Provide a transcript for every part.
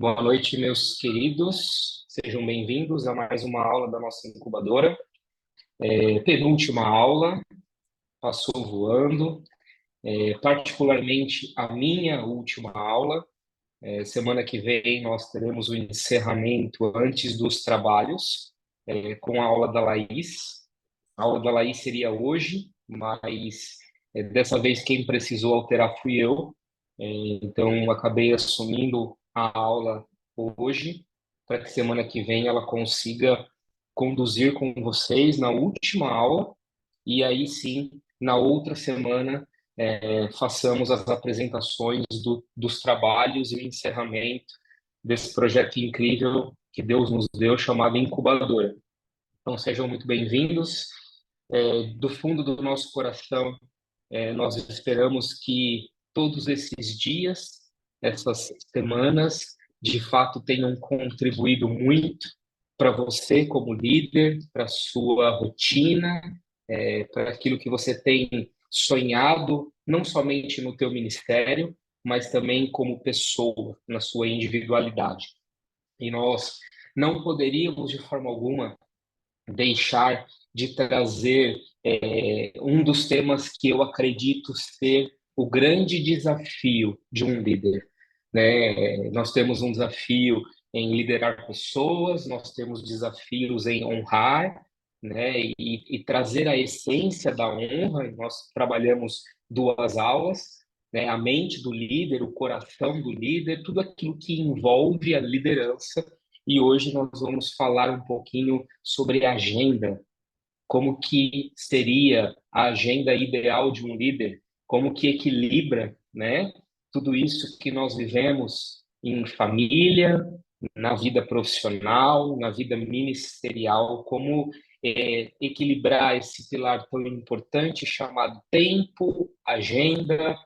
Boa noite, meus queridos. Sejam bem-vindos a mais uma aula da nossa incubadora. Penúltima aula, passou voando. Particularmente a minha última aula. Semana que vem nós teremos o encerramento antes dos trabalhos, com a aula da Laís. A aula da Laís seria hoje, mas dessa vez quem precisou alterar fui eu. Então, acabei assumindo a aula hoje, para que semana que vem ela consiga conduzir com vocês na última aula, e aí sim, na outra semana, façamos as apresentações dos trabalhos e o encerramento desse projeto incrível que Deus nos deu, chamado Incubadora. Então, sejam muito bem-vindos. Do fundo do nosso coração, nós esperamos que todos esses dias, essas semanas, de fato tenham contribuído muito para você como líder, para a sua rotina, para aquilo que você tem sonhado, não somente no teu ministério, mas também como pessoa, na sua individualidade. E nós não poderíamos, de forma alguma, deixar de trazer um dos temas que eu acredito ser o grande desafio de um líder, né? Nós temos um desafio em liderar pessoas, nós temos desafios em honrar, né? E trazer a essência da honra. E nós trabalhamos duas aulas, né? A mente do líder, o coração do líder, tudo aquilo que envolve a liderança. E hoje nós vamos falar um pouquinho sobre agenda, como que seria a agenda ideal de um líder, como que equilibra, né, tudo isso que nós vivemos em família, na vida profissional, na vida ministerial, como equilibrar esse pilar tão importante chamado tempo, agenda,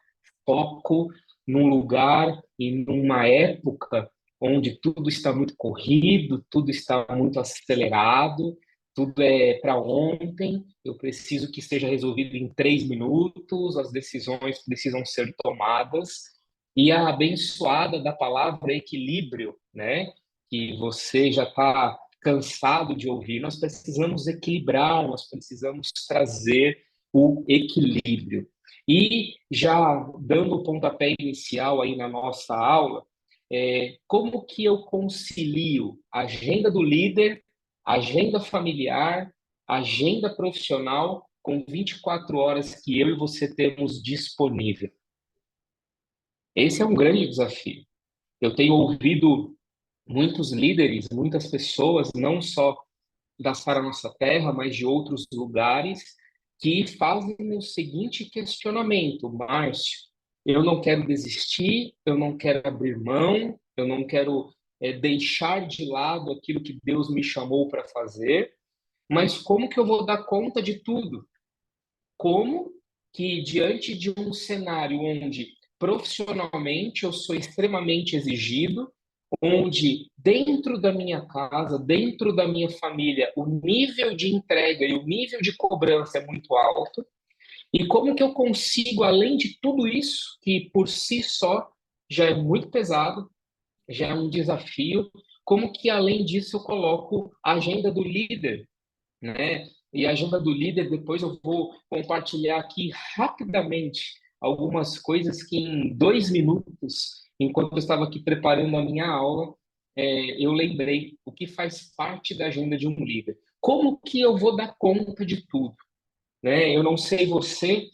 foco, num lugar e numa época onde tudo está muito corrido, tudo está muito acelerado, tudo é para ontem, eu preciso que seja resolvido em 3 minutos, as decisões precisam ser tomadas, e a abençoada da palavra equilíbrio, né? Que você já está cansado de ouvir, nós precisamos equilibrar, nós precisamos trazer o equilíbrio. E já dando o pontapé inicial aí na nossa aula, como que eu concilio a agenda do líder, agenda familiar, agenda profissional com 24 horas que eu e você temos disponível? Esse é um grande desafio. Eu tenho ouvido muitos líderes, muitas pessoas, não só da Sara Nossa Terra, mas de outros lugares, que fazem o seguinte questionamento: Márcio, eu não quero desistir, eu não quero abrir mão, eu não quero deixar de lado aquilo que Deus me chamou para fazer, mas como que eu vou dar conta de tudo? Como que, diante de um cenário onde profissionalmente eu sou extremamente exigido, onde dentro da minha casa, dentro da minha família, o nível de entrega e o nível de cobrança é muito alto, e como que eu consigo, além de tudo isso, que por si só já é muito pesado, já é um desafio, como que além disso eu coloco a agenda do líder, né? E a agenda do líder, depois eu vou compartilhar aqui rapidamente algumas coisas que em 2 minutos, enquanto eu estava aqui preparando a minha aula, eu lembrei o que faz parte da agenda de um líder. Como que eu vou dar conta de tudo, né? Eu não sei você,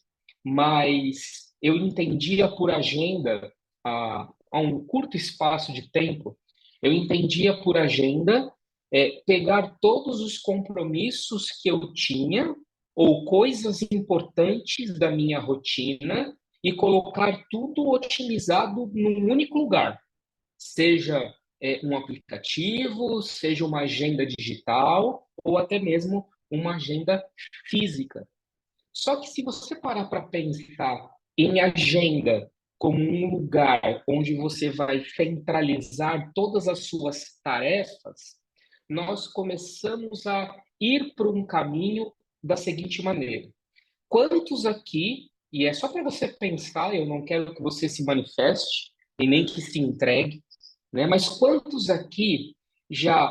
mas eu entendia por agenda há um curto espaço de tempo, eu entendia por agenda pegar todos os compromissos que eu tinha ou coisas importantes da minha rotina e colocar tudo otimizado num único lugar, seja um aplicativo, seja uma agenda digital ou até mesmo uma agenda física. Só que se você parar para pensar em agenda como um lugar onde você vai centralizar todas as suas tarefas, nós começamos a ir por um caminho da seguinte maneira: quantos aqui, e é só para você pensar, eu não quero que você se manifeste e nem que se entregue, né? Mas quantos aqui já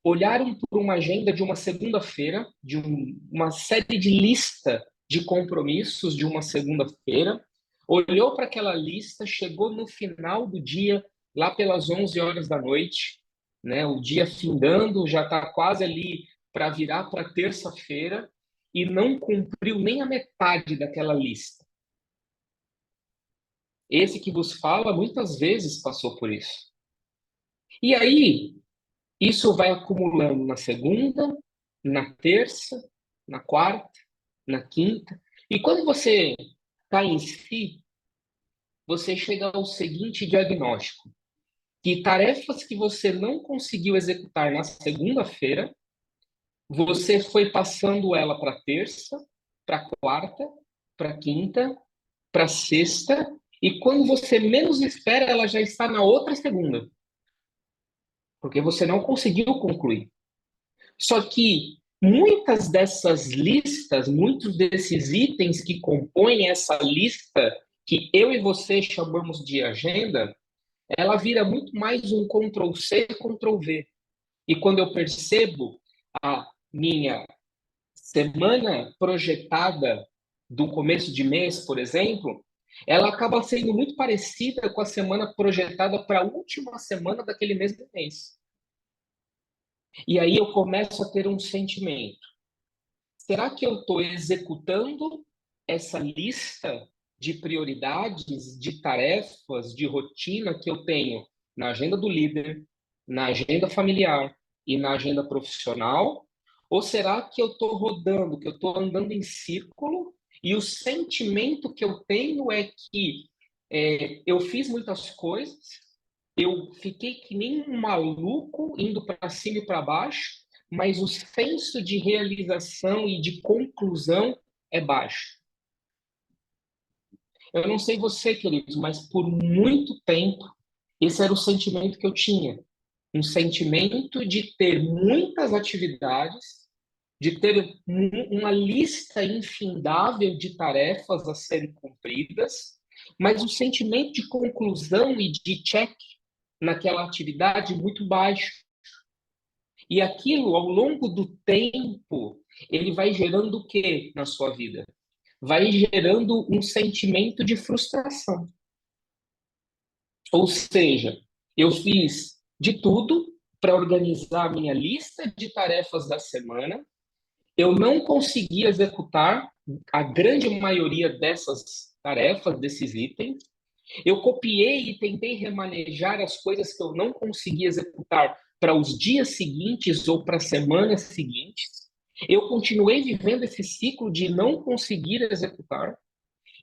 olharam por uma agenda de uma segunda-feira, uma série de lista de compromissos de uma segunda-feira, olhou para aquela lista, chegou no final do dia, lá pelas 11 horas da noite, né? O dia findando, já está quase ali para virar para terça-feira, e não cumpriu nem a metade daquela lista. Esse que vos fala muitas vezes passou por isso. E aí, isso vai acumulando na segunda, na terça, na quarta, na quinta. E quando você cai em si, você chega ao seguinte diagnóstico: que tarefas que você não conseguiu executar na segunda-feira, você foi passando ela para terça, para quarta, para quinta, para sexta, e quando você menos espera, ela já está na outra segunda, porque você não conseguiu concluir. Só que muitas dessas listas, muitos desses itens que compõem essa lista, que eu e você chamamos de agenda, ela vira muito mais um Ctrl+C, Ctrl+V. E quando eu percebo a minha semana projetada do começo de mês, por exemplo, ela acaba sendo muito parecida com a semana projetada para a última semana daquele mesmo mês. E aí eu começo a ter um sentimento. Será que eu estou executando essa lista de prioridades, de tarefas, de rotina que eu tenho na agenda do líder, na agenda familiar e na agenda profissional? Ou será que eu estou rodando, que eu estou andando em círculo e o sentimento que eu tenho é que eu fiz muitas coisas, eu fiquei que nem um maluco indo para cima e para baixo, mas o senso de realização e de conclusão é baixo. Eu não sei você, queridos, mas por muito tempo esse era o sentimento que eu tinha. Um sentimento de ter muitas atividades, de ter uma lista infindável de tarefas a serem cumpridas, mas um sentimento de conclusão e de check naquela atividade muito baixo. E aquilo, ao longo do tempo, ele vai gerando o que na sua vida? Vai gerando um sentimento de frustração. Ou seja, eu fiz de tudo para organizar a minha lista de tarefas da semana, eu não consegui executar a grande maioria dessas tarefas, desses itens, eu copiei e tentei remanejar as coisas que eu não consegui executar para os dias seguintes ou para as semanas seguintes. Eu continuei vivendo esse ciclo de não conseguir executar.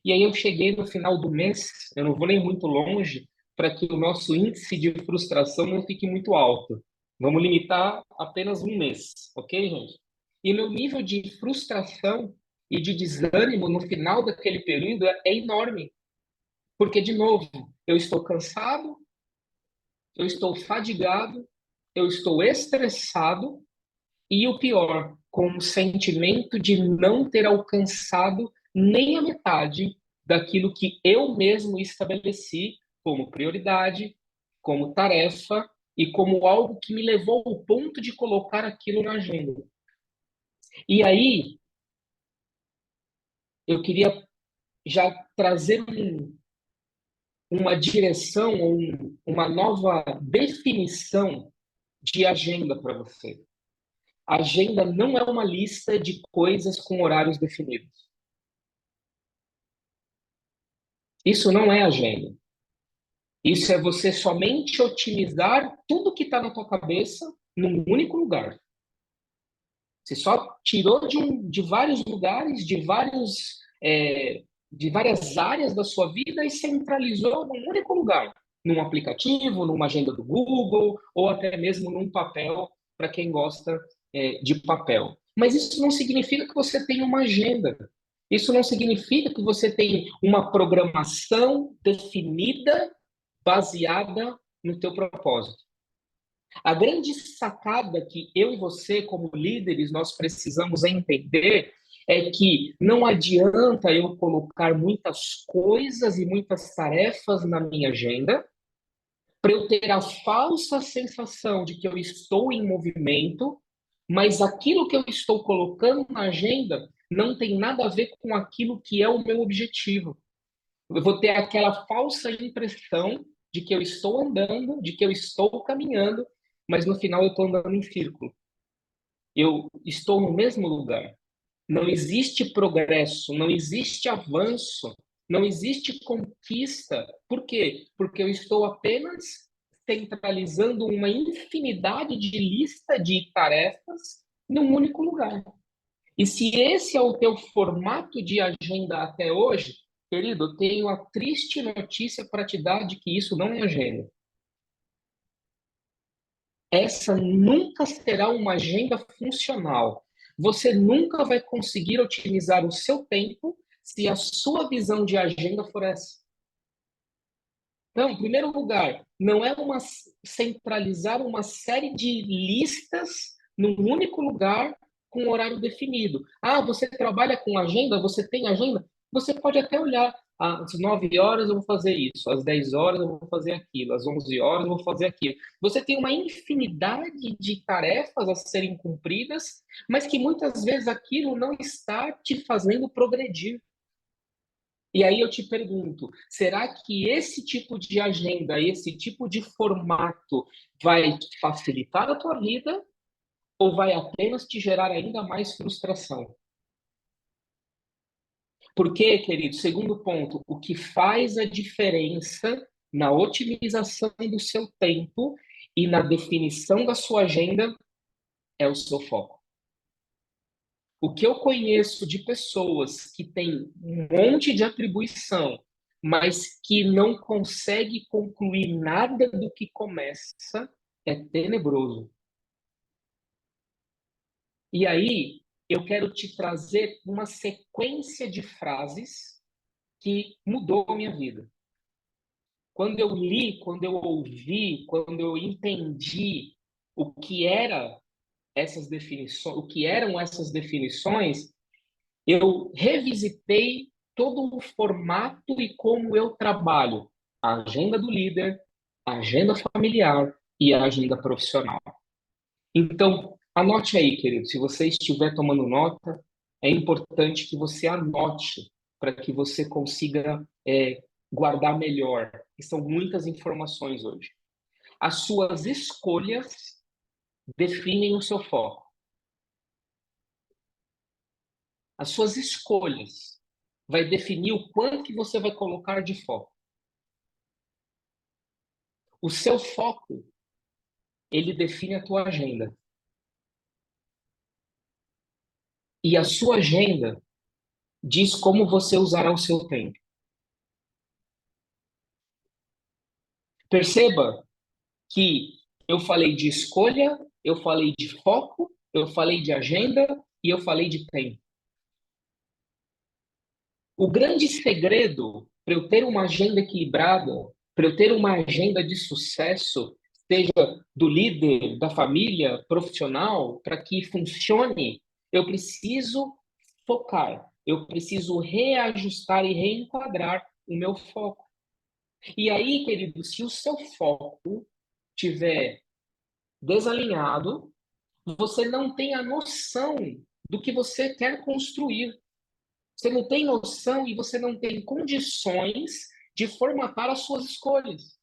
E aí eu cheguei no final do mês, eu não vou nem muito longe, para que o nosso índice de frustração não fique muito alto. Vamos limitar apenas um mês, ok, gente? E meu nível de frustração e de desânimo no final daquele período é enorme. Porque, de novo, eu estou cansado, eu estou fadigado, eu estou estressado e o pior, com o sentimento de não ter alcançado nem a metade daquilo que eu mesmo estabeleci como prioridade, como tarefa e como algo que me levou ao ponto de colocar aquilo na agenda. E aí, eu queria já trazer uma direção, uma nova definição de agenda para você. Agenda não é uma lista de coisas com horários definidos. Isso não é agenda. Isso é você somente otimizar tudo que está na tua cabeça num único lugar. Você só tirou de vários lugares, de várias áreas da sua vida e centralizou num único lugar, num aplicativo, numa agenda do Google ou até mesmo num papel para quem gosta de papel. Mas isso não significa que você tenha uma agenda. Isso não significa que você tem uma programação definida baseada no teu propósito. A grande sacada que eu e você, como líderes, nós precisamos entender é que não adianta eu colocar muitas coisas e muitas tarefas na minha agenda, para eu ter a falsa sensação de que eu estou em movimento, mas aquilo que eu estou colocando na agenda não tem nada a ver com aquilo que é o meu objetivo. Eu vou ter aquela falsa impressão de que eu estou andando, de que eu estou caminhando, mas no final eu estou andando em círculo. Eu estou no mesmo lugar. Não existe progresso, não existe avanço, não existe conquista. Por quê? Porque eu estou apenas centralizando uma infinidade de lista de tarefas num único lugar. E se esse é o teu formato de agenda até hoje, querido, eu tenho a triste notícia para te dar de que isso não é agenda. Essa nunca será uma agenda funcional. Você nunca vai conseguir otimizar o seu tempo se a sua visão de agenda for essa. Então, em primeiro lugar, não é centralizar uma série de listas num único lugar com horário definido. Ah, você trabalha com agenda? Você tem agenda? Você pode até olhar. Às 9 horas eu vou fazer isso, às 10 horas eu vou fazer aquilo, às 11 horas eu vou fazer aquilo. Você tem uma infinidade de tarefas a serem cumpridas, mas que muitas vezes aquilo não está te fazendo progredir. E aí eu te pergunto, será que esse tipo de agenda, esse tipo de formato vai facilitar a tua vida ou vai apenas te gerar ainda mais frustração? Porque, querido, segundo ponto, o que faz a diferença na otimização do seu tempo e na definição da sua agenda é o seu foco. O que eu conheço de pessoas que têm um monte de atribuição, mas que não consegue concluir nada do que começa, é tenebroso. E aí, eu quero te trazer uma sequência de frases que mudou a minha vida. Quando eu li, quando eu ouvi, quando eu entendi o que era essas definições, o que eram essas definições, eu revisitei todo o formato e como eu trabalho a agenda do líder, a agenda familiar e a agenda profissional. Então, anote aí, querido, se você estiver tomando nota, é importante que você anote para que você consiga guardar melhor. E são muitas informações hoje. As suas escolhas definem o seu foco. As suas escolhas vai definir o quanto que você vai colocar de foco. O seu foco, ele define a tua agenda. E a sua agenda diz como você usará o seu tempo. Perceba que eu falei de escolha, eu falei de foco, eu falei de agenda e eu falei de tempo. O grande segredo para eu ter uma agenda equilibrada, para eu ter uma agenda de sucesso, seja do líder, da família, profissional, para que funcione, eu preciso focar, eu preciso reajustar e reenquadrar o meu foco. E aí, querido, se o seu foco tiver desalinhado, você não tem a noção do que você quer construir. Você não tem noção e você não tem condições de formatar as suas escolhas.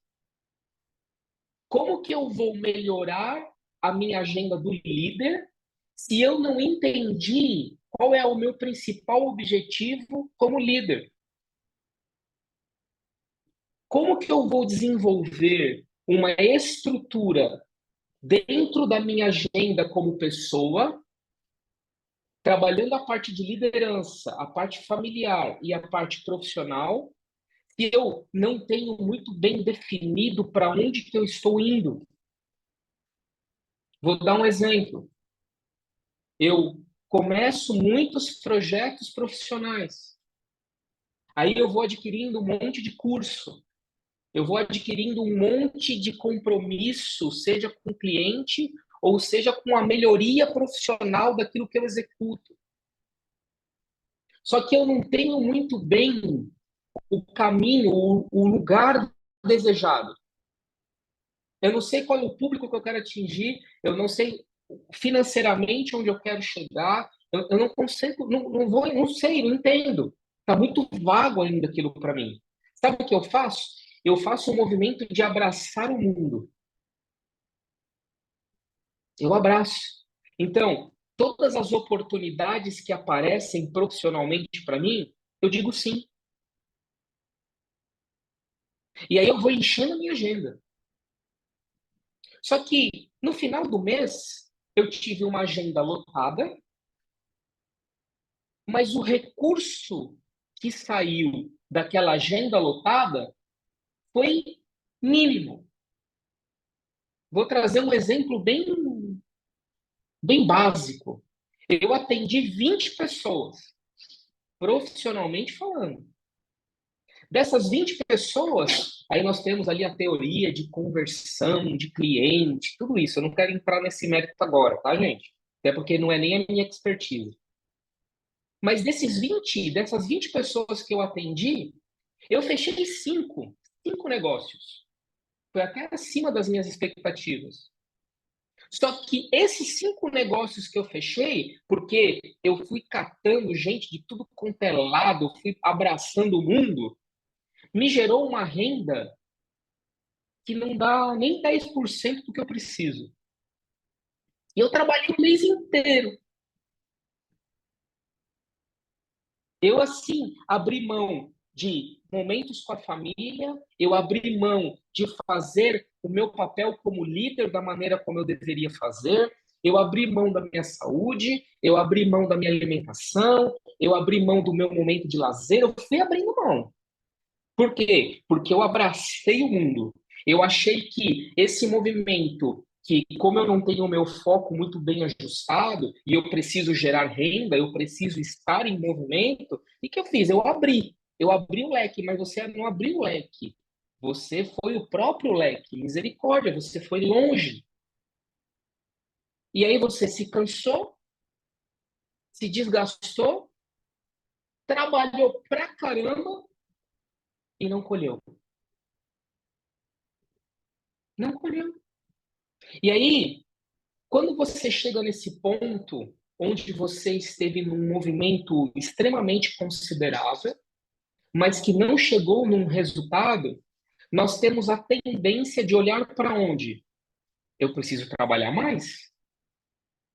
Como que eu vou melhorar a minha agenda do líder se eu não entendi qual é o meu principal objetivo como líder? Como que eu vou desenvolver uma estrutura dentro da minha agenda como pessoa, trabalhando a parte de liderança, a parte familiar e a parte profissional, se eu não tenho muito bem definido para onde que eu estou indo? Vou dar um exemplo. Eu começo muitos projetos profissionais. Aí eu vou adquirindo um monte de curso. Eu vou adquirindo um monte de compromisso, seja com o cliente ou seja com a melhoria profissional daquilo que eu executo. Só que eu não tenho muito bem o caminho, o lugar desejado. Eu não sei qual é o público que eu quero atingir, eu não sei financeiramente onde eu quero chegar, eu não consigo, não vou, não sei, não entendo. Está muito vago ainda aquilo para mim. Sabe o que eu faço? Eu faço um movimento de abraçar o mundo. Eu abraço. Então, todas as oportunidades que aparecem profissionalmente para mim, eu digo sim. E aí eu vou enchendo a minha agenda. Só que no final do mês, eu tive uma agenda lotada, mas o recurso que saiu daquela agenda lotada foi mínimo. Vou trazer um exemplo bem básico. Eu atendi 20 pessoas, profissionalmente falando. Dessas 20 pessoas, aí nós temos ali a teoria de conversão, de cliente, tudo isso. Eu não quero entrar nesse mérito agora, tá, gente? Até porque não é nem a minha expertise. Mas dessas 20 pessoas que eu atendi, eu fechei cinco negócios. Foi até acima das minhas expectativas. Só que esses cinco negócios que eu fechei, porque eu fui catando gente de tudo quanto é lado, fui abraçando o mundo, me gerou uma renda que não dá nem 10% do que eu preciso. E eu trabalhei o mês inteiro. Eu, assim, abri mão de momentos com a família, eu abri mão de fazer o meu papel como líder da maneira como eu deveria fazer, eu abri mão da minha saúde, eu abri mão da minha alimentação, eu abri mão do meu momento de lazer, eu fui abrindo mão. Por quê? Porque eu abracei o mundo. Eu achei que esse movimento, que como eu não tenho o meu foco muito bem ajustado e eu preciso gerar renda, eu preciso estar em movimento, e que eu fiz? Eu abri o leque, mas você não abriu o leque. Você foi o próprio leque. Misericórdia, você foi longe. E aí você se cansou, se desgastou, trabalhou pra caramba e não colheu. Não colheu. E aí, quando você chega nesse ponto onde você esteve num movimento extremamente considerável, mas que não chegou num resultado, nós temos a tendência de olhar para onde? Eu preciso trabalhar mais?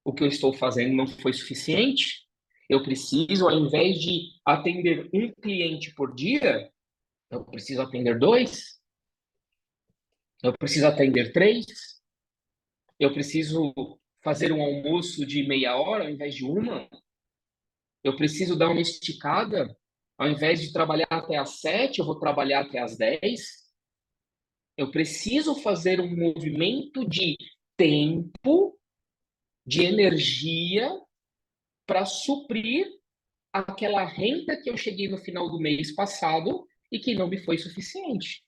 O que eu estou fazendo não foi suficiente? Eu preciso, ao invés de atender um cliente por dia, eu preciso atender dois? Eu preciso atender três? Eu preciso fazer um almoço de meia hora ao invés de uma? Eu preciso dar uma esticada. Ao invés de trabalhar até às 7, eu vou trabalhar até às 10. Eu preciso fazer um movimento de tempo, de energia, para suprir aquela renda que eu cheguei no final do mês passado e que não me foi suficiente.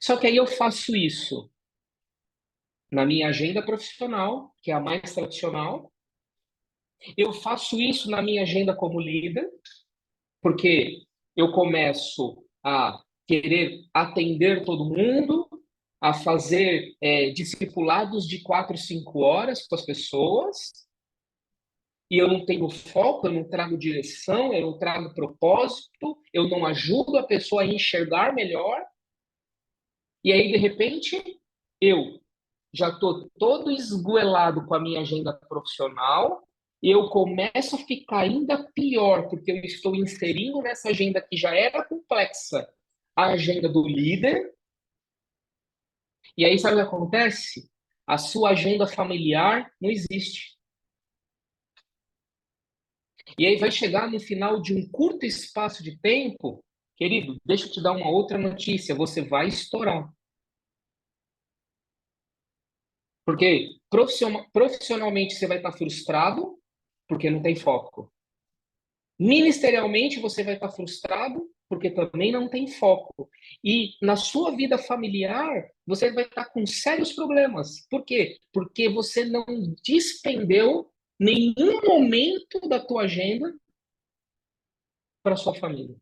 Só que aí eu faço isso na minha agenda profissional, que é a mais tradicional. Eu faço isso na minha agenda como líder, porque eu começo a querer atender todo mundo, a fazer discipulados de 4, 5 horas com as pessoas, e eu não tenho foco, eu não trago direção, eu não trago propósito, eu não ajudo a pessoa a enxergar melhor, e aí, de repente, eu já estou todo esgoelado com a minha agenda profissional, e eu começo a ficar ainda pior, porque eu estou inserindo nessa agenda que já era complexa, a agenda do líder, e aí sabe o que acontece? A sua agenda familiar não existe. E aí vai chegar no final de um curto espaço de tempo, querido, deixa eu te dar uma outra notícia, você vai estourar. Porque profissionalmente você vai estar frustrado, porque não tem foco. Ministerialmente, você vai estar frustrado porque também não tem foco. E na sua vida familiar, você vai estar com sérios problemas. Por quê? Porque você não despendeu nenhum momento da tua agenda para sua família.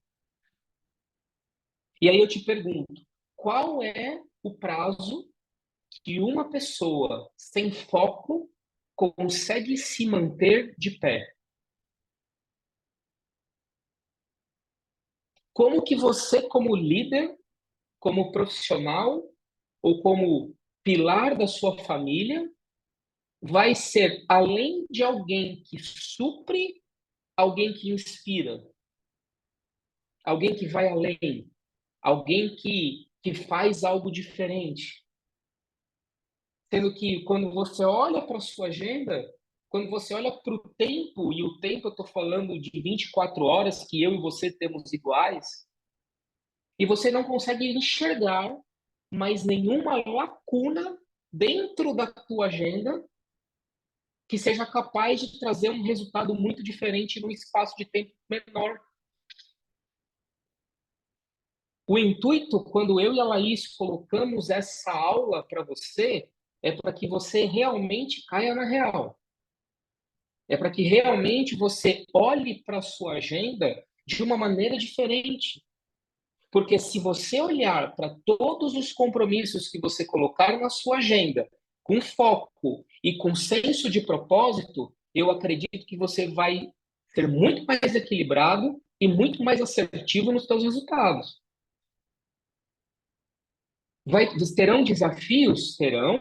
E aí eu te pergunto, qual é o prazo que uma pessoa sem foco consegue se manter de pé? Como que você, como líder, como profissional ou como pilar da sua família, vai ser, além de alguém que supre, alguém que inspira, alguém que vai além, alguém que faz algo diferente? Sendo que quando você olha para a sua agenda, quando você olha para o tempo, e o tempo eu estou falando de 24 horas que eu e você temos iguais, e você não consegue enxergar mais nenhuma lacuna dentro da tua agenda que seja capaz de trazer um resultado muito diferente num espaço de tempo menor. O intuito, quando eu e a Laís colocamos essa aula para você, é para que você realmente caia na real. É para que realmente você olhe para a sua agenda de uma maneira diferente. Porque se você olhar para todos os compromissos que você colocar na sua agenda, com foco e com senso de propósito, eu acredito que você vai ser muito mais equilibrado e muito mais assertivo nos seus resultados. Terão desafios? Terão.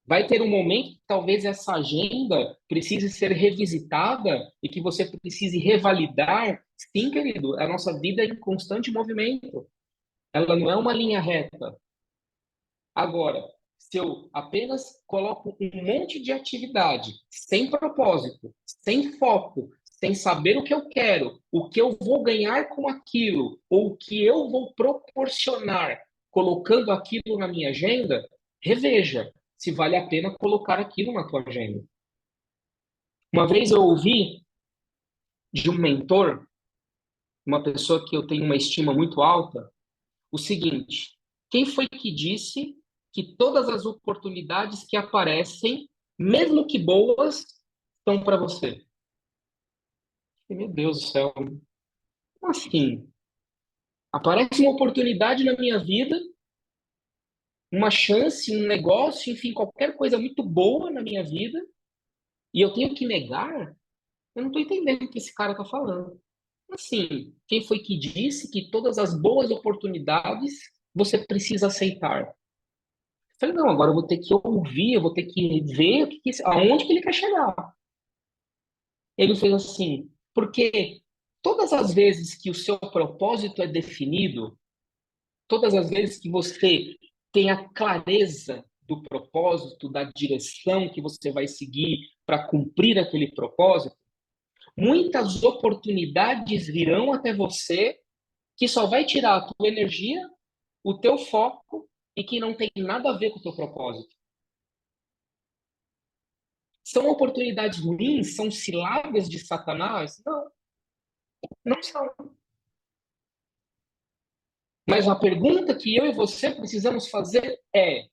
Vai ter um momento que talvez essa agenda precise ser revisitada e que você precise revalidar. Sim, querido, a nossa vida é em constante movimento. Ela não é uma linha reta. Agora, se eu apenas coloco um monte de atividade sem propósito, sem foco, sem saber o que eu quero, o que eu vou ganhar com aquilo, ou o que eu vou proporcionar colocando aquilo na minha agenda, reveja se vale a pena colocar aquilo na tua agenda. Uma vez eu ouvi de um mentor, uma pessoa que eu tenho uma estima muito alta, o seguinte: quem foi que disse que todas as oportunidades que aparecem, mesmo que boas, são para você? Meu Deus do céu, como assim? Aparece uma oportunidade na minha vida, uma chance, um negócio, enfim, qualquer coisa muito boa na minha vida, e eu tenho que negar? Eu não estou entendendo o que esse cara está falando. Assim, quem foi que disse que todas as boas oportunidades você precisa aceitar? Falei, não, agora eu vou ter que ouvir, eu vou ter que ver aonde que ele quer chegar. Ele fez assim, porque todas as vezes que o seu propósito é definido, todas as vezes que você tem a clareza do propósito, da direção que você vai seguir para cumprir aquele propósito, muitas oportunidades virão até você que só vai tirar a tua energia, o teu foco e que não tem nada a ver com o teu propósito. São oportunidades ruins? São ciladas de Satanás? Não, não são. Mas a pergunta que eu e você precisamos fazer é: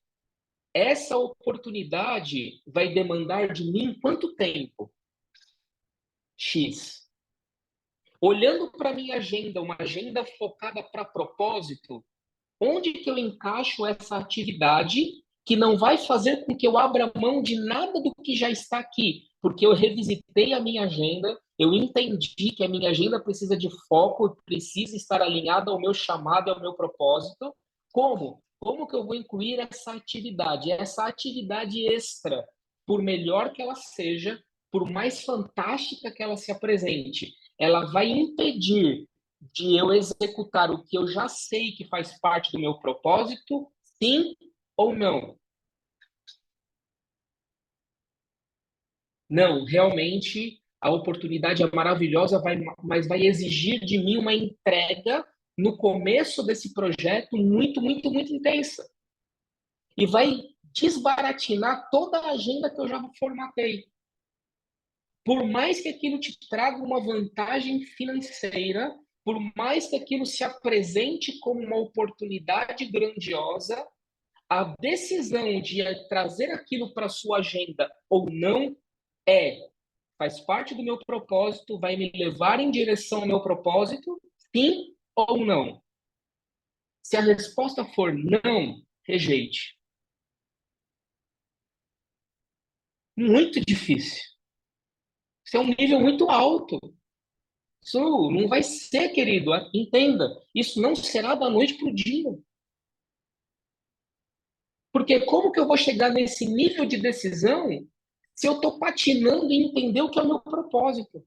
essa oportunidade vai demandar de mim quanto tempo? X. Olhando para a minha agenda, uma agenda focada para propósito, onde que eu encaixo essa atividade que não vai fazer com que eu abra mão de nada do que já está aqui? Porque eu revisitei a minha agenda, eu entendi que a minha agenda precisa de foco, precisa estar alinhada ao meu chamado, ao meu propósito. Como? Como que eu vou incluir essa atividade? Essa atividade extra, por melhor que ela seja, por mais fantástica que ela se apresente, ela vai impedir de eu executar o que eu já sei que faz parte do meu propósito, sim ou não? Não, realmente a oportunidade é maravilhosa, mas vai exigir de mim uma entrega no começo desse projeto muito, muito, muito intensa. E vai desbaratinar toda a agenda que eu já formatei. Por mais que aquilo te traga uma vantagem financeira, por mais que aquilo se apresente como uma oportunidade grandiosa, a decisão de trazer aquilo para sua agenda ou não é faz parte do meu propósito, vai me levar em direção ao meu propósito, sim ou não? Se a resposta for não, rejeite. Muito difícil. Isso é um nível muito alto. Isso não vai ser, querido. Entenda, isso não será da noite para o dia. Porque como que eu vou chegar nesse nível de decisão se eu estou patinando em entender o que é o meu propósito?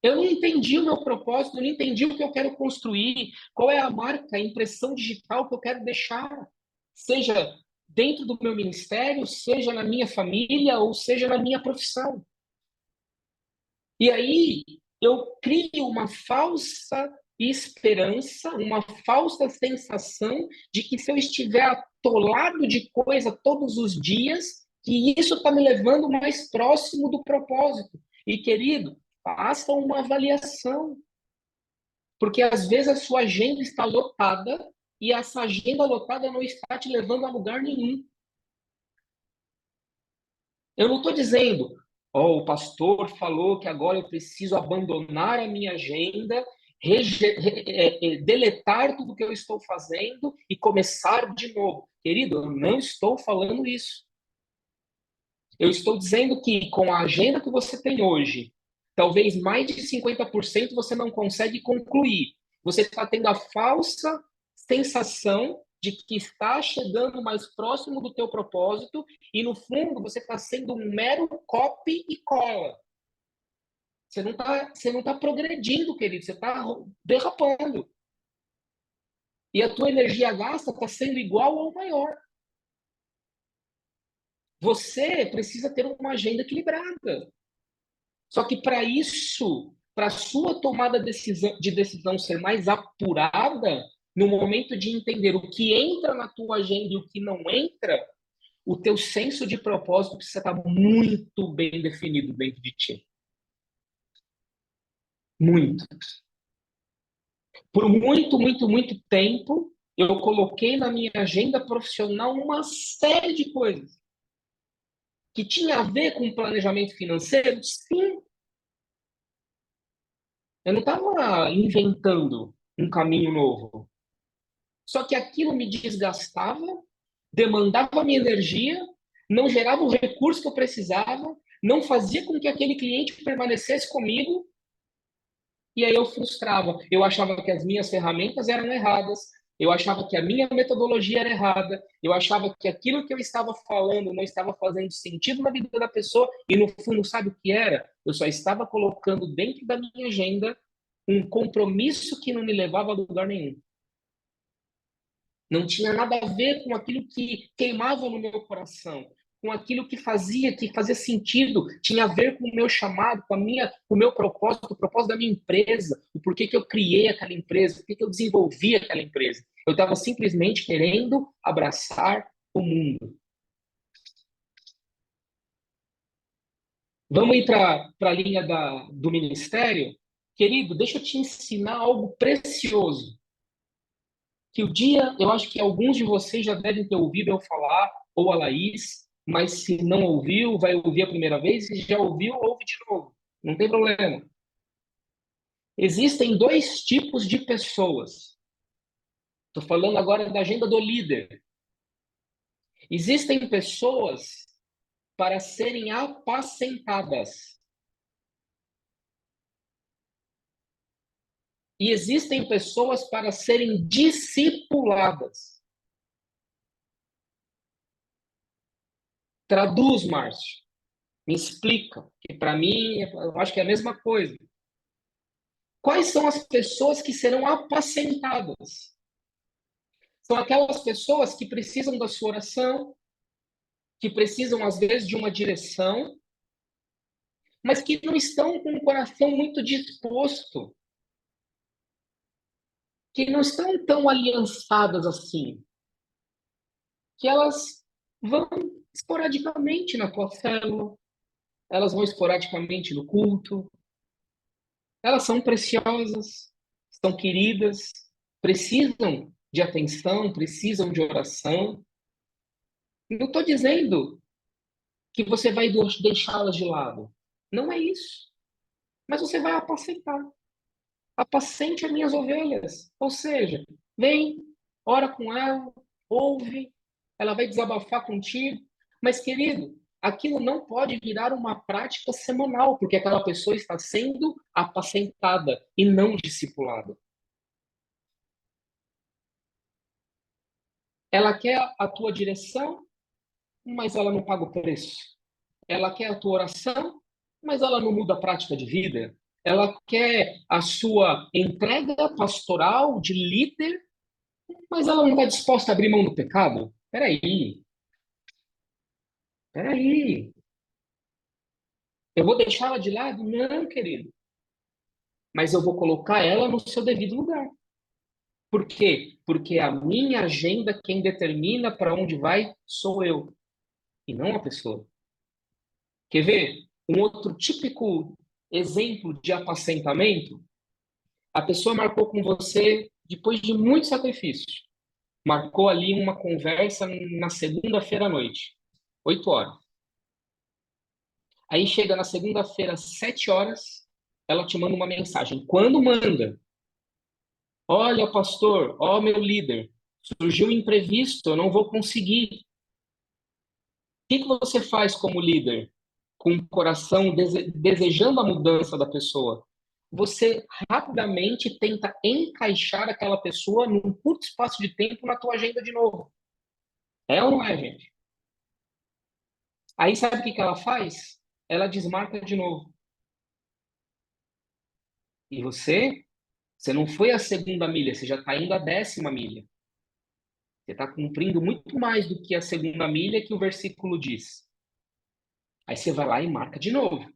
Eu não entendi o meu propósito, eu não entendi o que eu quero construir, qual é a marca, a impressão digital que eu quero deixar, seja dentro do meu ministério, seja na minha família, ou seja na minha profissão. E aí eu crio uma falsa esperança, uma falsa sensação de que se eu estiver atolado de coisa todos os dias, que isso está me levando mais próximo do propósito. E, querido, faça uma avaliação, porque às vezes a sua agenda está lotada e essa agenda lotada não está te levando a lugar nenhum. Eu não estou dizendo, oh, o pastor falou que agora eu preciso abandonar a minha agenda, deletar tudo que eu estou fazendo e começar de novo. Querido, eu não estou falando isso. Eu estou dizendo que com a agenda que você tem hoje, talvez mais de 50% você não consegue concluir. Você está tendo a falsa sensação de que está chegando mais próximo do teu propósito e, no fundo, você está sendo um mero copy e cola. Você não tá progredindo, querido. Você está derrapando. E a tua energia gasta está sendo igual ou maior. Você precisa ter uma agenda equilibrada. Só que para isso, para a sua tomada de decisão ser mais apurada, no momento de entender o que entra na tua agenda e o que não entra, o teu senso de propósito precisa estar muito bem definido dentro de ti. Muito. Por muito, muito, muito tempo, eu coloquei na minha agenda profissional uma série de coisas que tinha a ver com planejamento financeiro, sim. Eu não estava inventando um caminho novo. Só que aquilo me desgastava, demandava minha energia, não gerava o recurso que eu precisava, não fazia com que aquele cliente permanecesse comigo, e aí eu frustrava. Eu achava que as minhas ferramentas eram erradas, eu achava que a minha metodologia era errada, eu achava que aquilo que eu estava falando não estava fazendo sentido na vida da pessoa, e no fundo, sabe o que era? Eu só estava colocando dentro da minha agenda um compromisso que não me levava a lugar nenhum. Não tinha nada a ver com aquilo que queimava no meu coração, com aquilo que fazia sentido, tinha a ver com o meu chamado, com o meu propósito, o propósito da minha empresa, o porquê que eu criei aquela empresa, porquê que eu desenvolvi aquela empresa. Eu estava simplesmente querendo abraçar o mundo. Vamos ir para a linha do ministério? Querido, deixa eu te ensinar algo precioso que o dia, eu acho que alguns de vocês já devem ter ouvido eu falar, ou a Laís, mas se não ouviu, vai ouvir a primeira vez, se já ouviu, ouve de novo. Não tem problema. Existem dois tipos de pessoas. Estou falando agora da agenda do líder. Existem pessoas para serem apacentadas. E existem pessoas para serem discipuladas. Traduz, Márcio. Me explica, que para mim, eu acho que é a mesma coisa. Quais são as pessoas que serão apacentadas? São aquelas pessoas que precisam da sua oração, que precisam, às vezes, de uma direção, mas que não estão com o coração muito disposto, que não estão tão aliançadas assim, que elas vão esporadicamente na tua célula, elas vão esporadicamente no culto, elas são preciosas, são queridas, precisam de atenção, precisam de oração. Não estou dizendo que você vai deixá-las de lado. Não é isso. mas você vai apacentar. Apacente as minhas ovelhas. Ou seja, vem, ora com ela, ouve, ela vai desabafar contigo. Mas, querido, aquilo não pode virar uma prática semanal, porque aquela pessoa está sendo apacentada e não discipulada. Ela quer a tua direção, mas ela não paga o preço. Ela quer a tua oração, mas ela não muda a prática de vida. Ela quer a sua entrega pastoral de líder, mas ela não está disposta a abrir mão do pecado? Peraí, peraí. Eu vou deixá-la de lado? Não, querido. Mas eu vou colocar ela no seu devido lugar. Por quê? Porque a minha agenda, quem determina para onde vai, sou eu, e não a pessoa. Quer ver? Um outro típico exemplo de apacentamento, a pessoa marcou com você depois de muito sacrifício. Marcou ali uma conversa na segunda-feira à noite, 8 horas. Aí chega na segunda-feira, às 7 horas, ela te manda uma mensagem. Quando manda? Olha, pastor, ó, meu líder, surgiu um imprevisto, eu não vou conseguir. O que que você faz como líder? Com o coração desejando a mudança da pessoa. Você rapidamente tenta encaixar aquela pessoa num curto espaço de tempo na tua agenda de novo. É ou não é, gente? Aí sabe o que que ela faz? Ela desmarca de novo. E você não foi a segunda milha, você já está indo a 10ª milha. Você está cumprindo muito mais do que a segunda milha que o versículo diz. Aí você vai lá e marca de novo.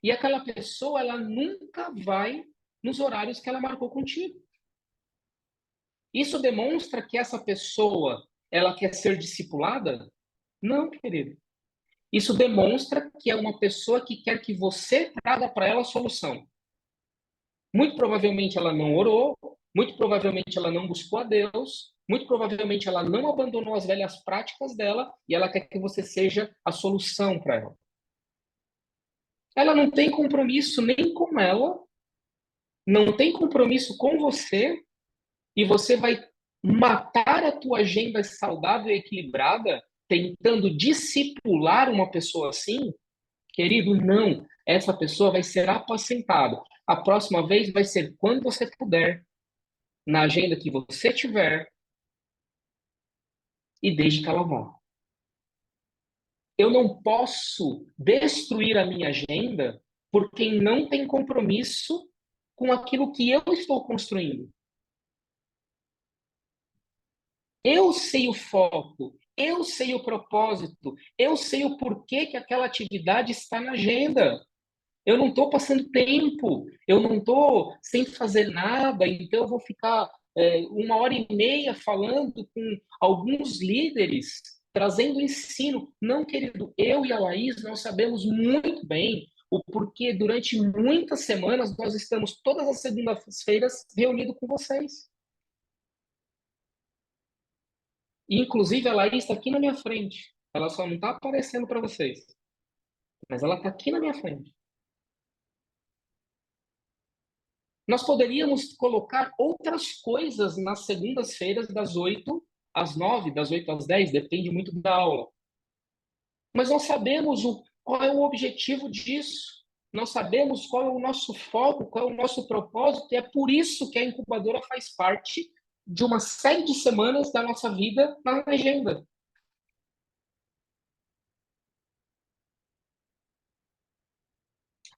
E aquela pessoa, ela nunca vai nos horários que ela marcou contigo. Isso demonstra que essa pessoa, ela quer ser discipulada? Não, querido. Isso demonstra que é uma pessoa que quer que você traga para ela a solução. Muito provavelmente ela não orou, muito provavelmente ela não buscou a Deus, muito provavelmente ela não abandonou as velhas práticas dela e ela quer que você seja a solução para ela. Ela não tem compromisso nem com ela, não tem compromisso com você e você vai matar a tua agenda saudável e equilibrada tentando discipular uma pessoa assim? Querido, não. Essa pessoa vai ser apacentada. A próxima vez vai ser quando você puder, na agenda que você tiver, e desde que ela vá. Eu não posso destruir a minha agenda por quem não tem compromisso com aquilo que eu estou construindo. Eu sei o foco, eu sei o propósito, eu sei o porquê que aquela atividade está na agenda. Eu não estou passando tempo, eu não estou sem fazer nada, então eu vou ficar 1 hora e meia falando com alguns líderes, trazendo ensino. Não, querido, eu e a Laís, nós sabemos muito bem o porquê durante muitas semanas nós estamos todas as segundas-feiras reunidos com vocês. E, inclusive, a Laís está aqui na minha frente. Ela só não está aparecendo para vocês, mas ela está aqui na minha frente. Nós poderíamos colocar outras coisas nas segundas-feiras, das 8 às 9, das 8 às 10, depende muito da aula. Mas nós sabemos qual é o objetivo disso. Nós sabemos qual é o nosso foco, qual é o nosso propósito, e é por isso que a incubadora faz parte de uma série de semanas da nossa vida na agenda.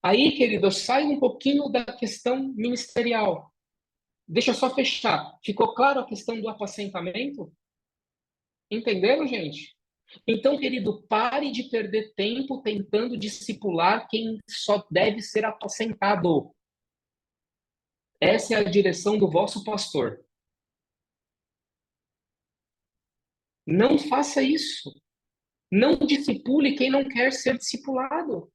Aí, querido, eu saio um pouquinho da questão ministerial. Deixa eu só fechar. Ficou claro a questão do apacentamento? Entenderam, gente? Então, querido, pare de perder tempo tentando discipular quem só deve ser apacentado. Essa é a direção do vosso pastor. Não faça isso. Não discipule quem não quer ser discipulado.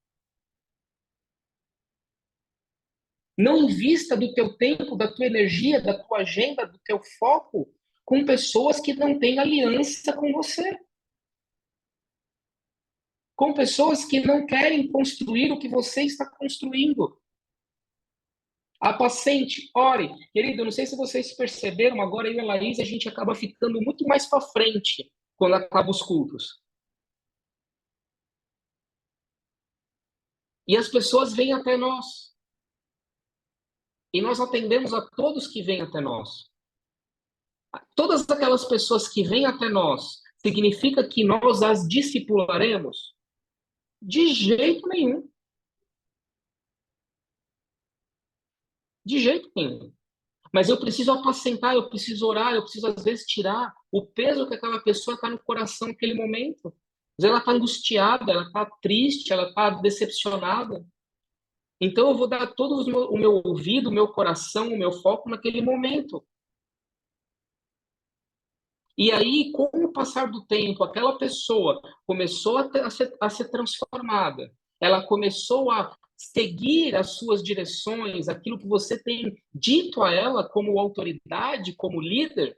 Não invista do teu tempo, da tua energia, da tua agenda, do teu foco com pessoas que não têm aliança com você. com pessoas que não querem construir o que você está construindo. Apacente, ore. Querido, eu não sei se vocês perceberam, agora eu e a Laís, a gente acaba ficando muito mais para frente quando acaba os cultos. E as pessoas vêm até nós. E nós atendemos a todos que vêm até nós. Todas aquelas pessoas que vêm até nós, significa que nós as discipularemos? De jeito nenhum. De jeito nenhum. Mas eu preciso apacentar, eu preciso orar, eu preciso, às vezes, tirar o peso que aquela pessoa está no coração naquele momento. Às vezes ela está angustiada, ela está triste, ela está decepcionada. Então eu vou dar todo o meu ouvido, o meu coração, o meu foco naquele momento. E aí, com o passar do tempo, aquela pessoa começou a ser transformada. Ela começou a seguir as suas direções, aquilo que você tem dito a ela como autoridade, como líder.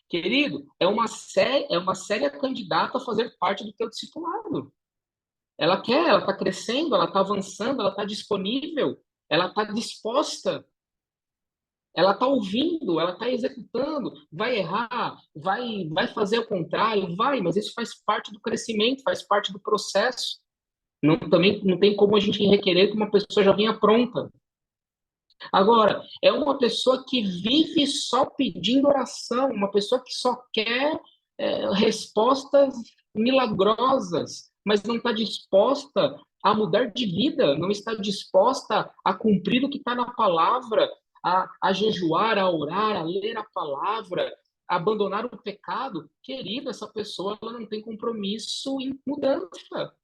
Querido, é uma séria candidata a fazer parte do teu discipulado. Ela quer, ela está crescendo, ela está avançando, ela está disponível, ela está disposta, ela está ouvindo, ela está executando. Vai errar, vai fazer o contrário, vai, mas isso faz parte do crescimento, faz parte do processo. Não, também não tem como a gente requerer que uma pessoa já venha pronta. Agora, é uma pessoa que vive só pedindo oração, uma pessoa que só quer respostas milagrosas, mas não está disposta a mudar de vida, não está disposta a cumprir o que está na palavra, a jejuar, a orar, a ler a palavra, a abandonar o pecado. Querida, essa pessoa ela não tem compromisso em mudança.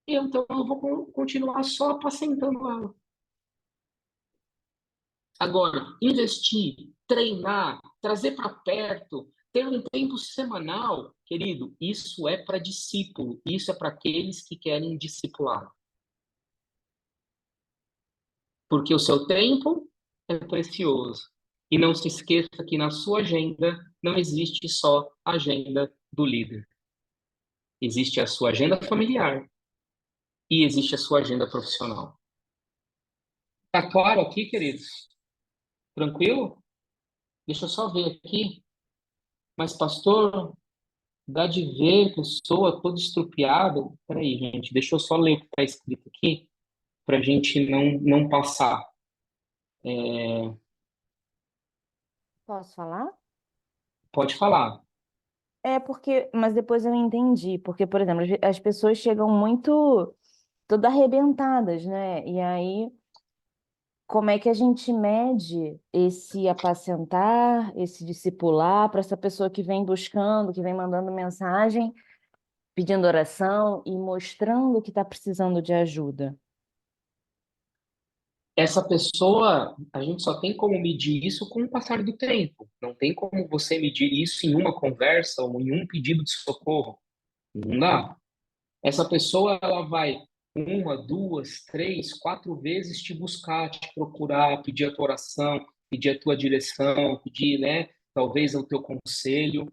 Então eu vou continuar só apacentando ela. Agora, investir, treinar, trazer para perto, ter um tempo semanal, querido, isso é para discípulo, isso é para aqueles que querem discipular. Porque o seu tempo é precioso. E não se esqueça que na sua agenda não existe só a agenda do líder. Existe a sua agenda familiar e existe a sua agenda profissional. Tá claro aqui, queridos? Tranquilo? Deixa eu só ver aqui. Mas, pastor, dá de ver, pessoa toda estrupiada. Peraí, gente, deixa eu só ler o que está escrito aqui, para a gente não passar. É, Posso falar? pode falar. É porque, mas depois eu entendi, porque, por exemplo, as pessoas chegam muito todas arrebentadas, né? E aí, como é que a gente mede esse apacentar, esse discipular para essa pessoa que vem buscando, que vem mandando mensagem, pedindo oração e mostrando que está precisando de ajuda? Essa pessoa, a gente só tem como medir isso com o passar do tempo. Não tem como você medir isso em uma conversa ou em um pedido de socorro. Não dá. Essa pessoa, ela vai uma, duas, três, quatro vezes te buscar, te procurar, pedir a tua oração, pedir a tua direção, pedir, né, talvez o teu conselho.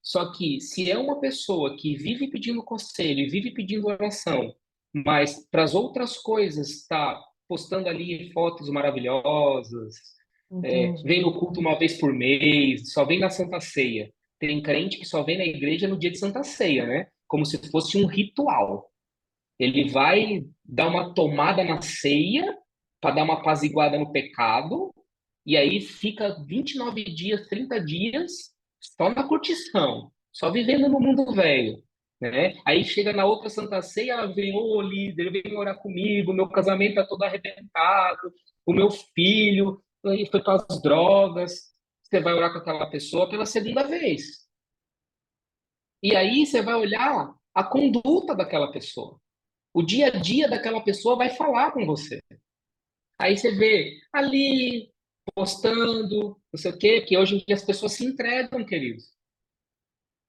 Só que se é uma pessoa que vive pedindo conselho e vive pedindo oração, mas para as outras coisas está postando ali fotos maravilhosas, Entendi. vem no culto uma vez por mês, só vem na Santa Ceia. Tem crente que só vem na igreja no dia de Santa Ceia, né? Como se fosse um ritual. Ele vai dar uma tomada na ceia para dar uma apaziguada no pecado, e aí fica 29 dias, 30 dias só na curtição, só vivendo no mundo velho, né? Aí chega na outra Santa Ceia, ela vem, ô líder, vem orar comigo, meu casamento tá todo arrebentado, o meu filho foi para as drogas. Você vai orar com aquela pessoa pela segunda vez. E aí você vai olhar a conduta daquela pessoa. O dia a dia daquela pessoa vai falar com você. Aí você vê ali, postando, não sei o quê, que hoje em dia as pessoas se entregam, queridos.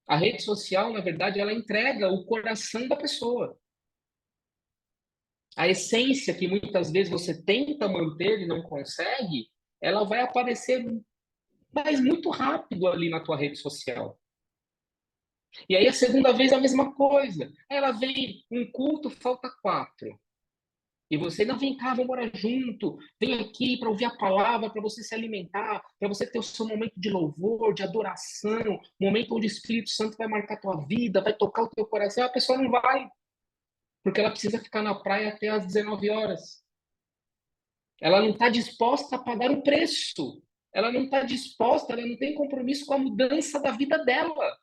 A rede social, na verdade, ela entrega o coração da pessoa. A essência que muitas vezes você tenta manter e não consegue, ela vai aparecer, mas muito rápido ali na tua rede social. E aí a segunda vez a mesma coisa. Aí ela vem, um culto, falta 4. E você, não, vem cá, vamos morar junto. Vem aqui para ouvir a palavra, para você se alimentar, para você ter o seu momento de louvor, de adoração, momento onde o Espírito Santo vai marcar a tua vida, vai tocar o teu coração. A pessoa não vai, porque ela precisa ficar na praia até às 19 horas. Ela não está disposta a pagar o preço. Ela não está disposta, ela não tem compromisso com a mudança da vida dela.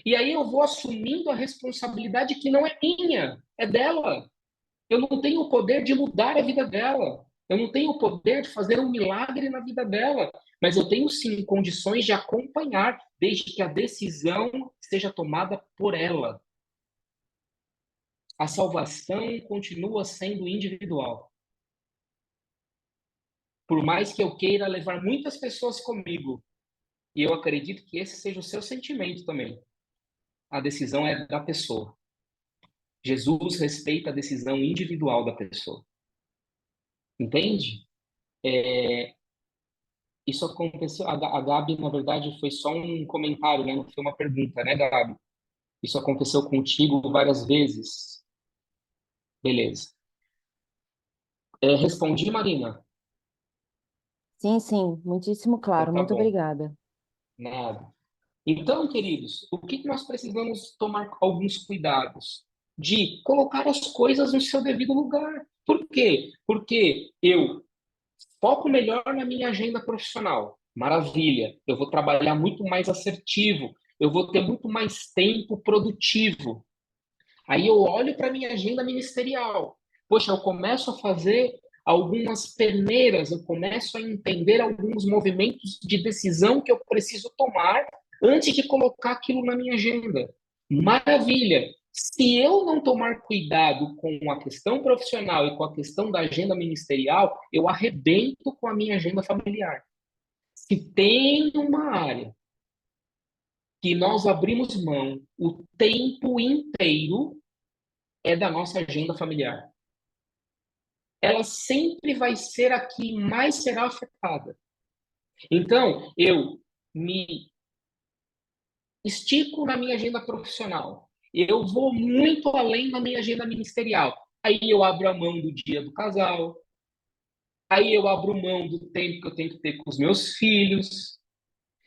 E aí eu vou assumindo a responsabilidade que não é minha, é dela. Eu não tenho o poder de mudar a vida dela. Eu não tenho o poder de fazer um milagre na vida dela. Mas eu tenho sim condições de acompanhar, desde que a decisão seja tomada por ela. A salvação continua sendo individual. Por mais que eu queira levar muitas pessoas comigo, e eu acredito que esse seja o seu sentimento também, a decisão é da pessoa. Jesus respeita a decisão individual da pessoa. Entende? Isso aconteceu. A Gabi, na verdade, foi só um comentário, né? Não foi uma pergunta, né, Gabi? Isso aconteceu contigo várias vezes. Beleza. Respondi, Marina? Sim, sim, muitíssimo Então claro. tá Muito bom. obrigada. Nada. Então, queridos, o que nós precisamos tomar alguns cuidados? De colocar as coisas no seu devido lugar. Por quê? Porque eu foco melhor na minha agenda profissional. Maravilha. Eu vou trabalhar muito mais assertivo. Eu vou ter muito mais tempo produtivo. Aí eu olho para minha agenda ministerial. Poxa, eu começo a fazer algumas peneiras, eu começo a entender alguns movimentos de decisão que eu preciso tomar antes de colocar aquilo na minha agenda. Maravilha! Se eu não tomar cuidado com a questão profissional e com a questão da agenda ministerial, eu arrebento com a minha agenda familiar. Se tem uma área que nós abrimos mão o tempo inteiro, é da nossa agenda familiar. Ela sempre vai ser a que mais será afetada. Então, eu me estico na minha agenda profissional. Eu vou muito além da minha agenda ministerial. Aí eu abro a mão do dia do casal. Aí eu abro mão do tempo que eu tenho que ter com os meus filhos.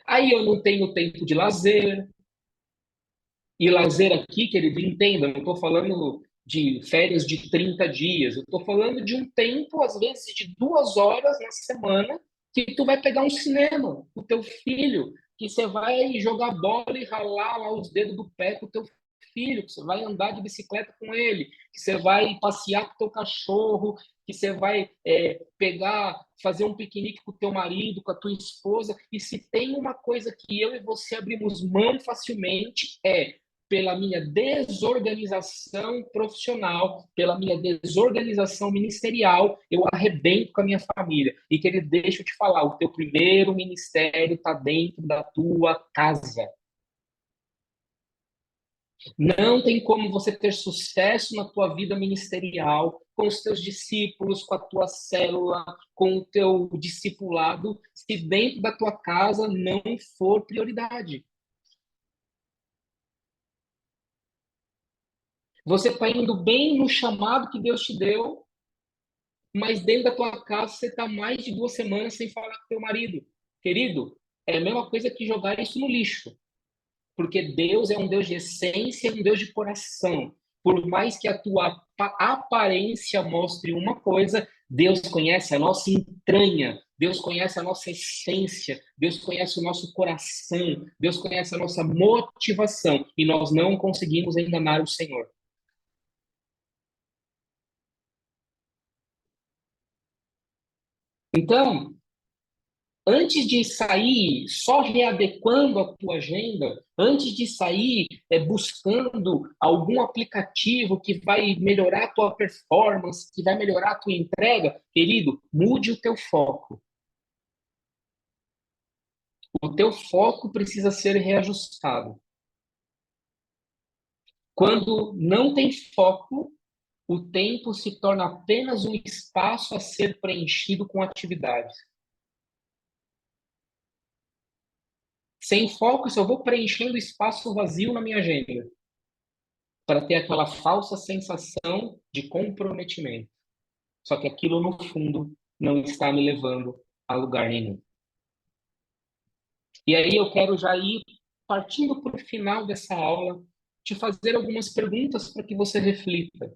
Aí eu não tenho tempo de lazer. E lazer aqui, querido, entenda, eu não estou falando de férias de 30 dias, eu estou falando de um tempo, às vezes, de 2 horas na semana, que tu vai pegar um cinema com o teu filho, que você vai jogar bola e ralar lá os dedos do pé com o teu filho, que você vai andar de bicicleta com ele, que você vai passear com o teu cachorro, que você vai pegar, fazer um piquenique com o teu marido, com a tua esposa. E se tem uma coisa que eu e você abrimos mão facilmente, pela minha desorganização profissional, pela minha desorganização ministerial, eu arrebento com a minha família. E que ele deixa eu te falar, o teu primeiro ministério está dentro da tua casa. Não tem como você ter sucesso na tua vida ministerial, com os teus discípulos, com a tua célula, com o teu discipulado, se dentro da tua casa não for prioridade. Você está indo bem no chamado que Deus te deu, mas dentro da tua casa você está mais de 2 semanas sem falar com teu marido. Querido, é a mesma coisa que jogar isso no lixo. Porque Deus é um Deus de essência e um Deus de coração. Por mais que a tua aparência mostre uma coisa, Deus conhece a nossa entranha, Deus conhece a nossa essência, Deus conhece o nosso coração, Deus conhece a nossa motivação, e nós não conseguimos enganar o Senhor. Então, antes de sair só readequando a tua agenda, antes de sair buscando algum aplicativo que vai melhorar a tua performance, que vai melhorar a tua entrega, querido, mude o teu foco. O teu foco precisa ser reajustado. Quando não tem foco, o tempo se torna apenas um espaço a ser preenchido com atividades. Sem foco, eu só vou preenchendo espaço vazio na minha agenda, para ter aquela falsa sensação de comprometimento. Só que aquilo, no fundo, não está me levando a lugar nenhum. E aí eu quero já ir partindo para o final dessa aula, te fazer algumas perguntas para que você reflita.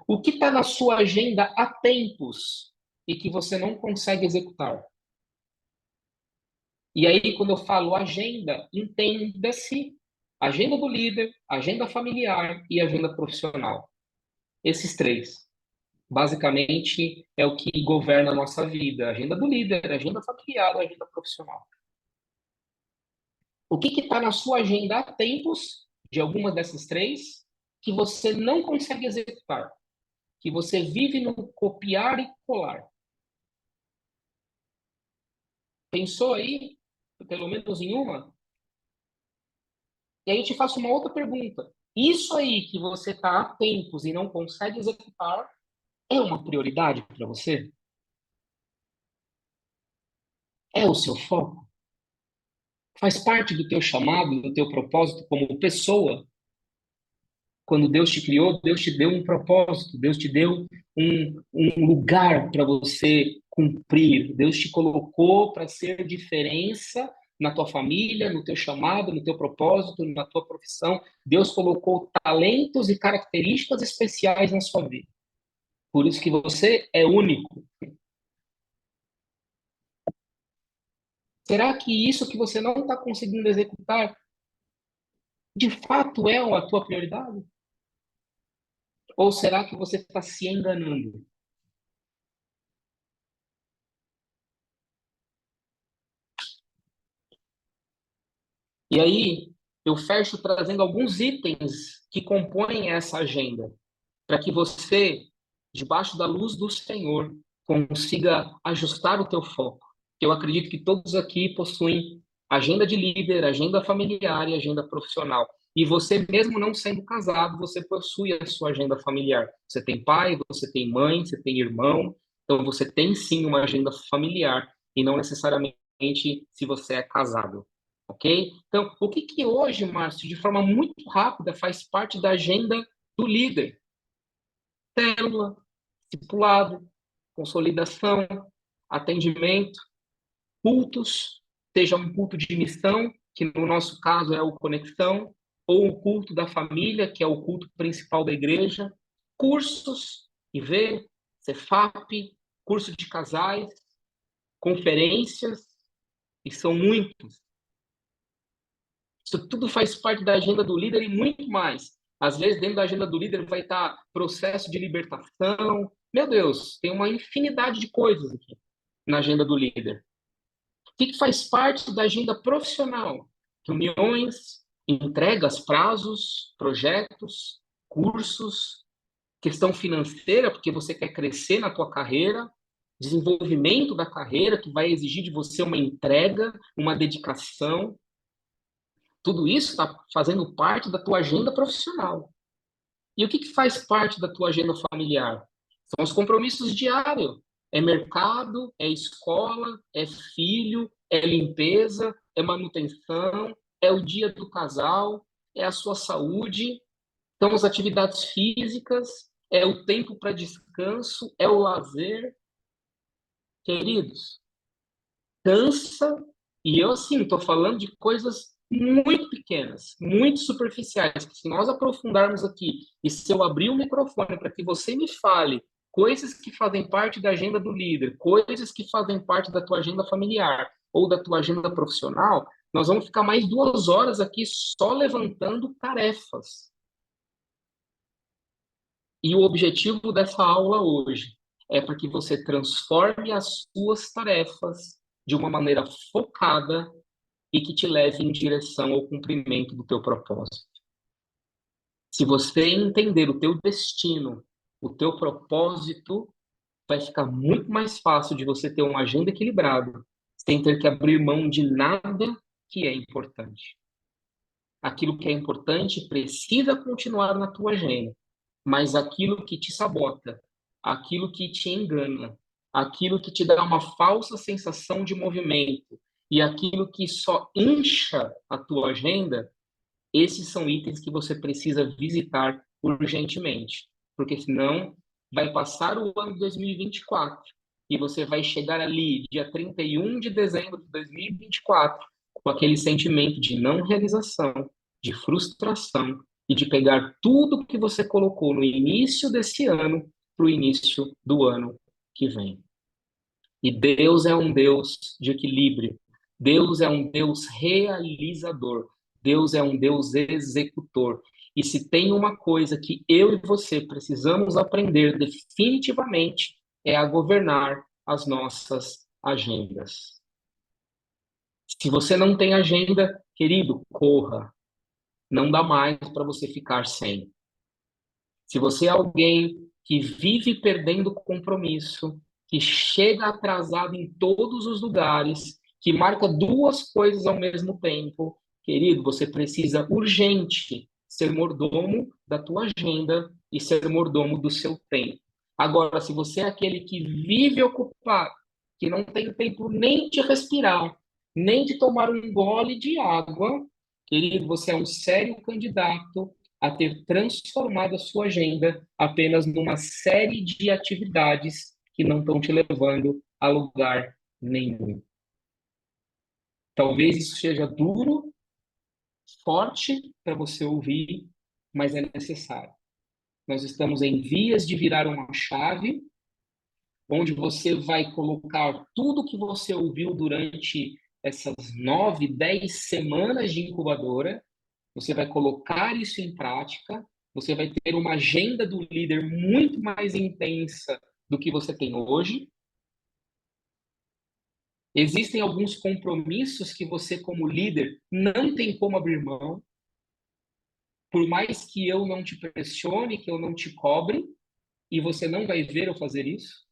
O que está na sua agenda há tempos e que você não consegue executar? E aí, quando eu falo agenda, entenda-se agenda do líder, agenda familiar e agenda profissional. Esses três, basicamente, é o que governa a nossa vida. Agenda do líder, agenda familiar, agenda profissional. O que está na sua agenda há tempos, de alguma dessas três, que você não consegue executar? Que você vive no copiar e colar? Pensou aí, pelo menos em uma? E aí eu te faço uma outra pergunta. Isso aí que você está há tempos e não consegue executar é uma prioridade para você? É o seu foco? Faz parte do teu chamado, do teu propósito como pessoa? Quando Deus te criou, Deus te deu um propósito, Deus te deu um lugar para você cumprir. Deus te colocou para ser diferença na tua família, no teu chamado, no teu propósito, na tua profissão. Deus colocou talentos e características especiais na sua vida. Por isso que você é único. Será que isso que você não está conseguindo executar, de fato é a tua prioridade? Ou será que você está se enganando? E aí, eu fecho trazendo alguns itens que compõem essa agenda, para que você, debaixo da luz do Senhor, consiga ajustar o teu foco. Eu acredito que todos aqui possuem agenda de líder, agenda familiar e agenda profissional. E você, mesmo não sendo casado, você possui a sua agenda familiar. Você tem pai, você tem mãe, você tem irmão. Então, você tem sim uma agenda familiar e não necessariamente se você é casado. Ok? Então, o que que hoje, Márcio, de forma muito rápida, faz parte da agenda do líder? Célula, discipulado, consolidação, atendimento, cultos, seja um culto de missão, que no nosso caso é o Conexão, ou o culto da família, que é o culto principal da igreja, cursos, IV, Cefap, curso de casais, conferências, e são muitos. Isso tudo faz parte da agenda do líder e muito mais. Às vezes, dentro da agenda do líder vai estar processo de libertação. Meu Deus, tem uma infinidade de coisas aqui na agenda do líder. O que faz parte da agenda profissional? Reuniões, entregas, prazos, projetos, cursos, questão financeira, porque você quer crescer na tua carreira, desenvolvimento da carreira, que vai exigir de você uma entrega, uma dedicação. Tudo isso está fazendo parte da tua agenda profissional. E o que faz parte da tua agenda familiar? São os compromissos diários. É mercado, é escola, é filho, é limpeza, é manutenção, é o dia do casal, é a sua saúde, são as atividades físicas, é o tempo para descanso, é o lazer. Queridos, cansa, e eu, assim, estou falando de coisas muito pequenas, muito superficiais, que se nós aprofundarmos aqui, e se eu abrir o microfone para que você me fale coisas que fazem parte da agenda do líder, coisas que fazem parte da tua agenda familiar ou da tua agenda profissional, nós vamos ficar mais 2 horas aqui só levantando tarefas. E o objetivo dessa aula hoje é para que você transforme as suas tarefas de uma maneira focada e que te leve em direção ao cumprimento do teu propósito. Se você entender o teu destino, o teu propósito, vai ficar muito mais fácil de você ter uma agenda equilibrada, sem ter que abrir mão de nada que é importante. Aquilo que é importante precisa continuar na tua agenda, mas aquilo que te sabota, aquilo que te engana, aquilo que te dá uma falsa sensação de movimento e aquilo que só incha a tua agenda, esses são itens que você precisa visitar urgentemente, porque senão vai passar o ano de 2024 e você vai chegar ali, dia 31 de dezembro de 2024, com aquele sentimento de não realização, de frustração e de pegar tudo que você colocou no início desse ano para o início do ano que vem. E Deus é um Deus de equilíbrio. Deus é um Deus realizador. Deus é um Deus executor. E se tem uma coisa que eu e você precisamos aprender definitivamente, é a governar as nossas agendas. Se você não tem agenda, querido, corra. Não dá mais para você ficar sem. Se você é alguém que vive perdendo compromisso, que chega atrasado em todos os lugares, que marca duas coisas ao mesmo tempo, querido, você precisa urgente ser mordomo da tua agenda e ser mordomo do seu tempo. Agora, se você é aquele que vive ocupado, que não tem tempo nem de respirar, nem de tomar um gole de água, querido, você é um sério candidato a ter transformado a sua agenda apenas numa série de atividades que não estão te levando a lugar nenhum. Talvez isso seja duro, forte para você ouvir, mas é necessário. Nós estamos em vias de virar uma chave, onde você vai colocar tudo que você ouviu durante essas 9, 10 semanas de incubadora, você vai colocar isso em prática, você vai ter uma agenda do líder muito mais intensa do que você tem hoje. Existem alguns compromissos que você, como líder, não tem como abrir mão. Por mais que eu não te pressione, que eu não te cobre, e você não vai ver eu fazer isso,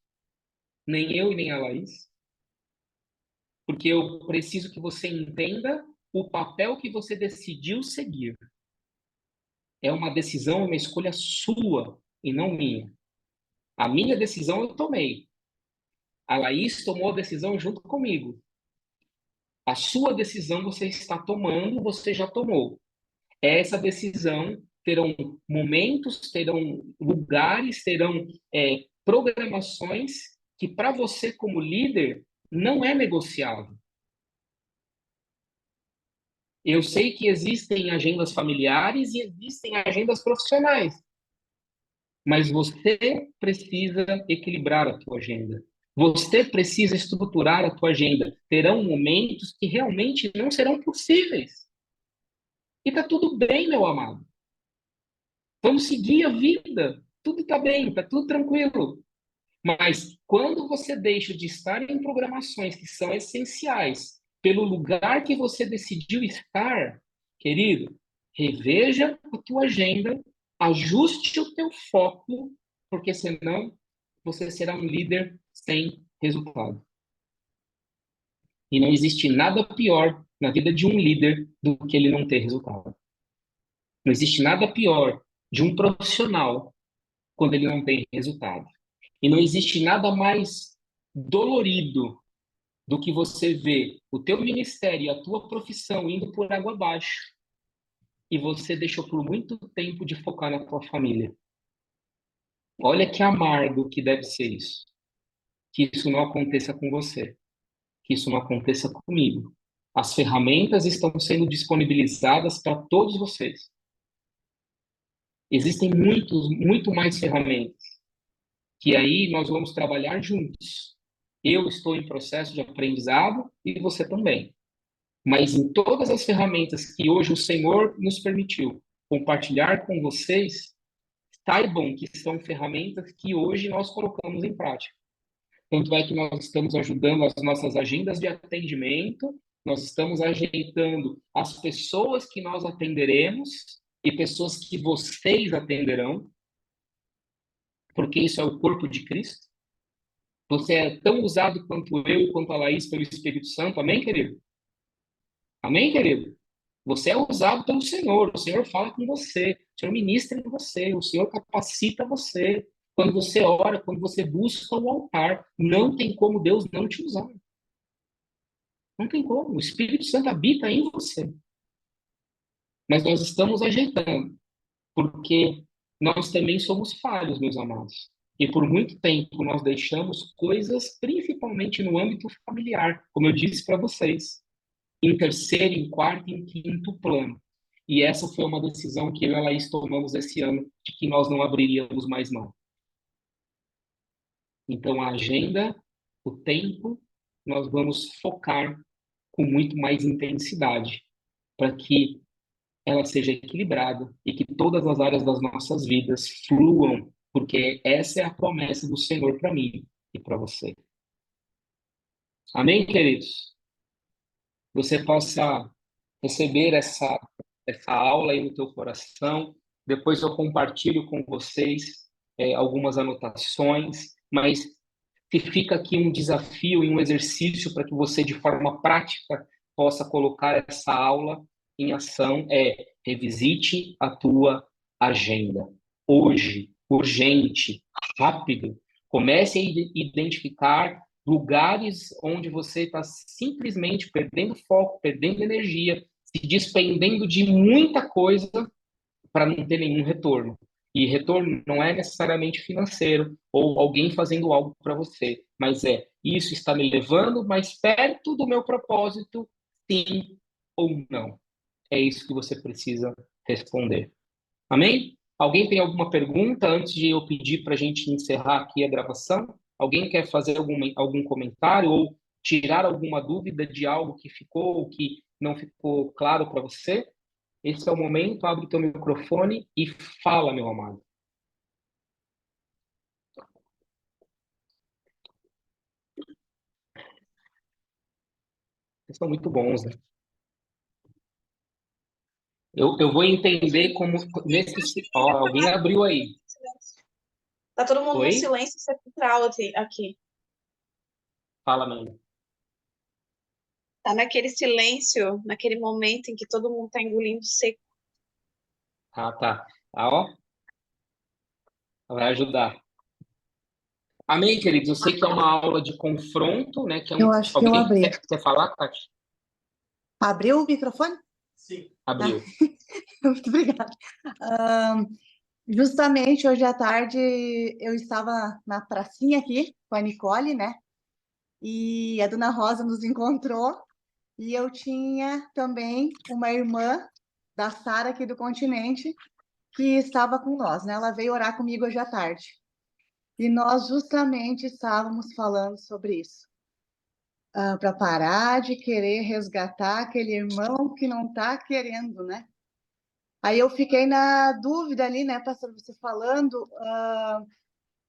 nem eu e nem a Laís, porque eu preciso que você entenda o papel que você decidiu seguir. É uma decisão, uma escolha sua e não minha. A minha decisão eu tomei. A Laís tomou a decisão junto comigo. A sua decisão você está tomando, você já tomou. Essa decisão terão momentos, terão lugares, terão programações que para você como líder não é negociável. Eu sei que existem agendas familiares e existem agendas profissionais, mas você precisa equilibrar a tua agenda. Você precisa estruturar a tua agenda. Terão momentos que realmente não serão possíveis. E tá tudo bem, meu amado. Vamos seguir a vida. Tudo tá bem, tá tudo tranquilo. Mas quando você deixa de estar em programações que são essenciais pelo lugar que você decidiu estar, querido, reveja a tua agenda, ajuste o teu foco, porque senão você será um líder sem resultado. E não existe nada pior na vida de um líder do que ele não ter resultado. Não existe nada pior de um profissional quando ele não tem resultado. E não existe nada mais dolorido do que você ver o teu ministério, a tua profissão indo por água abaixo e você deixou por muito tempo de focar na tua família. Olha que amargo que deve ser isso. Que isso não aconteça com você. Que isso não aconteça comigo. As ferramentas estão sendo disponibilizadas para todos vocês. Existem muito mais ferramentas que aí nós vamos trabalhar juntos. Eu estou em processo de aprendizado e você também. Mas em todas as ferramentas que hoje o Senhor nos permitiu compartilhar com vocês, saibam que são ferramentas que hoje nós colocamos em prática. Tanto é que nós estamos ajudando as nossas agendas de atendimento, nós estamos ajeitando as pessoas que nós atenderemos e pessoas que vocês atenderão, porque isso é o corpo de Cristo. Você é tão usado quanto eu, quanto a Laís, pelo Espírito Santo. Amém, querido? Amém, querido? Você é usado pelo Senhor. O Senhor fala com você. O Senhor ministra em você. O Senhor capacita você. Quando você ora, quando você busca o altar, não tem como Deus não te usar. Não tem como. O Espírito Santo habita em você. Mas nós estamos ajeitando, porque nós também somos falhos, meus amados. E por muito tempo nós deixamos coisas, principalmente no âmbito familiar, como eu disse para vocês, em terceiro, em quarto e em quinto plano. E essa foi uma decisão que eu e a Laís tomamos esse ano, de que nós não abriríamos mais mão. Então, a agenda, o tempo, nós vamos focar com muito mais intensidade, para que ela seja equilibrada e que todas as áreas das nossas vidas fluam, porque essa é a promessa do Senhor para mim e para você. Amém, queridos? Você possa receber essa aula aí no teu coração. Depois eu compartilho com vocês algumas anotações, mas que fica aqui um desafio e um exercício para que você, de forma prática, possa colocar essa aula em ação, revisite a tua agenda. Hoje, urgente, rápido. Comece a identificar lugares onde você está simplesmente perdendo foco, perdendo energia, se despendendo de muita coisa para não ter nenhum retorno. E retorno não é necessariamente financeiro ou alguém fazendo algo para você, mas isso está me levando mais perto do meu propósito, sim ou não. É isso que você precisa responder. Amém? Alguém tem alguma pergunta antes de eu pedir para a gente encerrar aqui a gravação? Alguém quer fazer algum comentário ou tirar alguma dúvida de algo que ficou ou que não ficou claro para você? Esse é o momento, abre o teu microfone e fala, meu amado. Vocês são muito bons, né? Eu vou entender como nesse. Ó, alguém abriu aí. Tá todo mundo no Oi? silêncio sepulcral aqui. Fala, meu. Tá naquele silêncio, naquele momento em que todo mundo tá engolindo seco. Ah, tá. Ah, ó, vai ajudar. Amém, queridos? Eu sei que é uma aula de confronto, né? Que é Eu acho que eu Alguém abri. quer falar, Tati? Abriu o microfone? Sim. Abriu. Muito obrigada. Justamente hoje à tarde eu estava na pracinha aqui com a Nicole, né? E a Dona Rosa nos encontrou e eu tinha também uma irmã da Sara aqui do continente que estava com nós, né? Ela veio orar comigo hoje à tarde. E nós justamente estávamos falando sobre isso. Para parar de querer resgatar aquele irmão que não está querendo, né? Aí eu fiquei na dúvida ali, né, pastor, você falando,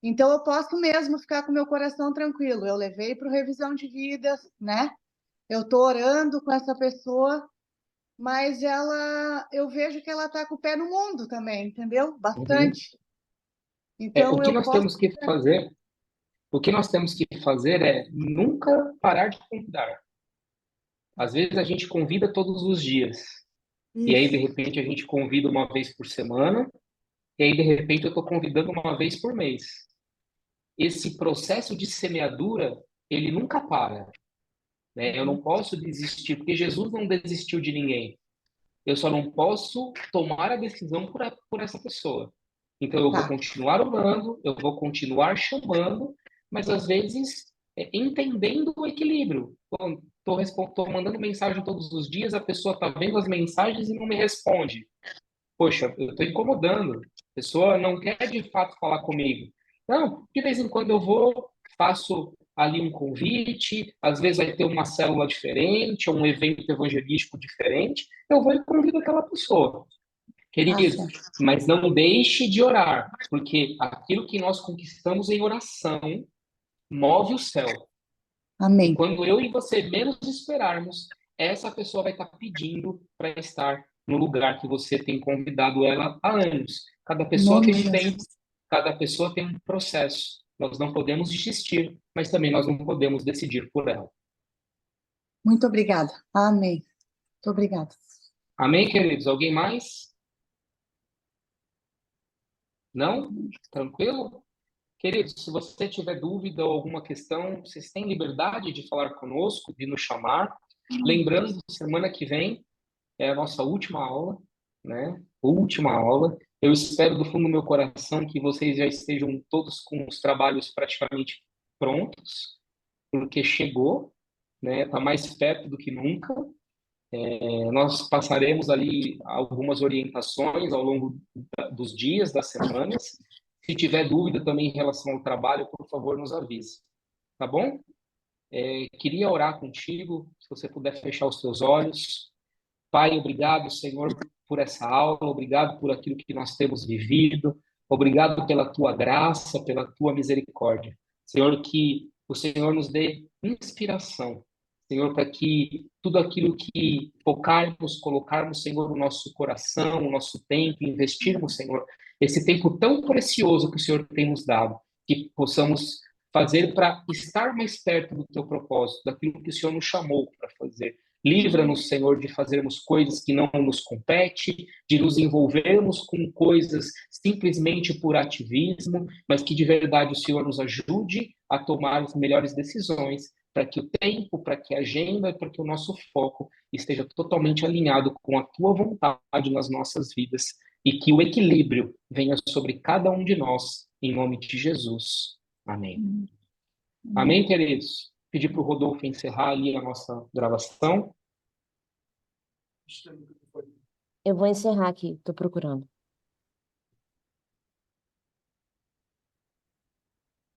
então eu posso mesmo ficar com meu coração tranquilo. Eu levei para o revisão de vidas, né? Eu tô orando com essa pessoa, mas eu vejo que ela tá com o pé no mundo também, entendeu? Uhum. Bastante. O Então que eu nós posso. temos que fazer, o que nós temos que fazer é nunca parar de convidar. Às vezes a gente convida todos os dias. E aí, de Isso. repente, a gente convida uma vez por semana. E aí, de repente, eu estou convidando uma vez por mês. Esse processo de semeadura, ele nunca para, né? Eu não posso desistir, porque Jesus não desistiu de ninguém. Eu só não posso tomar a decisão por essa pessoa. Então, eu vou Tá. continuar orando, eu vou continuar chamando, mas às vezes entendendo o equilíbrio. Estou mandando mensagem todos os dias, a pessoa está vendo as mensagens e não me responde. Poxa, eu estou incomodando. A pessoa não quer de fato falar comigo. Não, de vez em quando eu vou, faço ali um convite, às vezes vai ter uma célula diferente, ou um evento evangelístico diferente, eu vou e convido aquela pessoa. Tá Querido, certo. mas não deixe de orar, porque aquilo que nós conquistamos em oração move o céu. E Amém. quando eu e você menos esperarmos, essa pessoa vai estar pedindo para estar no lugar que você tem convidado ela há anos. Cada Em pessoa nome tem de um tempo, Jesus. cada pessoa tem um processo. Nós não podemos desistir, mas também nós não podemos decidir por ela. Muito obrigada. Amém. Muito obrigada. Amém, queridos? Alguém mais? Não? Tranquilo? Queridos, se você tiver dúvida ou alguma questão, vocês têm liberdade de falar conosco, de nos chamar. Lembrando, semana que vem é a nossa última aula, né? Última aula. Eu espero do fundo do meu coração que vocês já estejam todos com os trabalhos praticamente prontos, porque chegou, né? Está mais perto do que nunca. Nós passaremos ali algumas orientações ao longo dos dias, das semanas. Se tiver dúvida também em relação ao trabalho, por favor, nos avise. Tá bom? Queria orar contigo, se você puder fechar os teus olhos. Pai, obrigado, Senhor, por essa aula, obrigado por aquilo que nós temos vivido, obrigado pela tua graça, pela tua misericórdia. Senhor, que o Senhor nos dê inspiração, Senhor, para que tudo aquilo que focarmos, colocarmos, Senhor, no nosso coração, o nosso tempo, investirmos, Senhor, esse tempo tão precioso que o Senhor tem nos dado, que possamos fazer para estar mais perto do teu propósito, daquilo que o Senhor nos chamou para fazer. Livra-nos, Senhor, de fazermos coisas que não nos competem, de nos envolvermos com coisas simplesmente por ativismo, mas que de verdade o Senhor nos ajude a tomar as melhores decisões, para que o tempo, para que a agenda, para que o nosso foco esteja totalmente alinhado com a tua vontade nas nossas vidas e que o equilíbrio venha sobre cada um de nós, em nome de Jesus. Amém. Amém, queridos? Pedir para o Rodolfo encerrar ali a nossa gravação. Eu vou encerrar aqui, estou procurando.